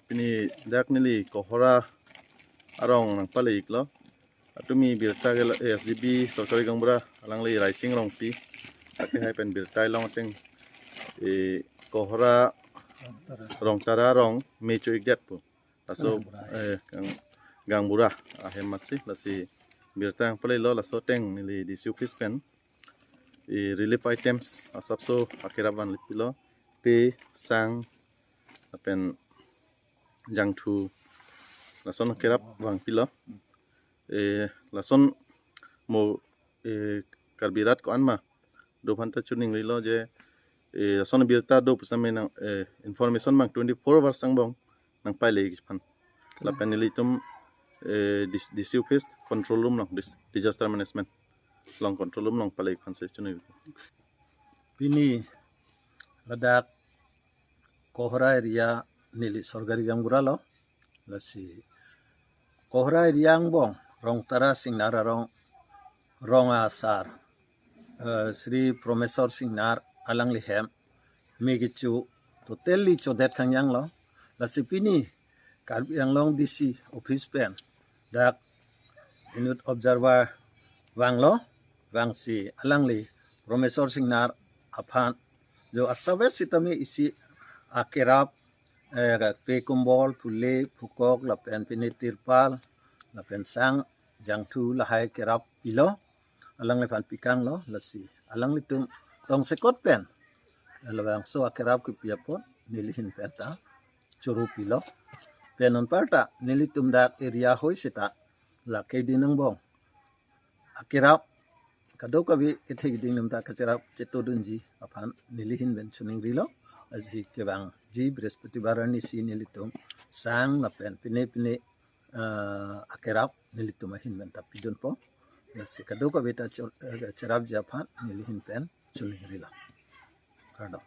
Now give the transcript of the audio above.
Pini dak nili kohora arong nang palik lo. Atumi birta gel SGB sorkari gangbura alang li rising rong pi. Ake hai pen birta long teng kohora rong tara rong mecho igdat pu. Laso gangbura ahemat sih lasi birta yang palik lo laso teng nili disiu pen relief items asap so akiraban lipilo pe sang apen jang thu lason kerap wang pilo lason mo karbirat ko anma do phanta chuning rilo je lason birta do pusame nang information mang 24 hours sang bong nang pai le phan la penilitum disiu pest control room long disaster management long control room long palai phan se chuning Pini ladak kohora area nili sorgari gangbura lo lasi kohora area bong rong tara singnar rong asar Sri Profesor singnar alang lihem megichu totally chodet kangyang lo lasi pini yang long DC office pen dak inut observer wang lo wang si alang li Profesor singnar aphan jo asabe sitame isi akerap pe kumbol pule pukok lapen pini tirpal lapen sang jangtu lahai kerap ilo alang lepan pikang lo lasi alang litum tong sekot pen alawang so akerap ku piapot nilihin penta churu pilo penon parta nilitum dak area hoi sita la kedinang bong akerap kado kabi ithik ding namta kacerap cetodunji aphan nilihin ben chuning rilo aji kebang ji brespotibar ni si nilitum sang lapen pine akerap nilitum hin ben tapidun po nasi kado kabi ta cerap japhan nilihin pen chuning rilo kado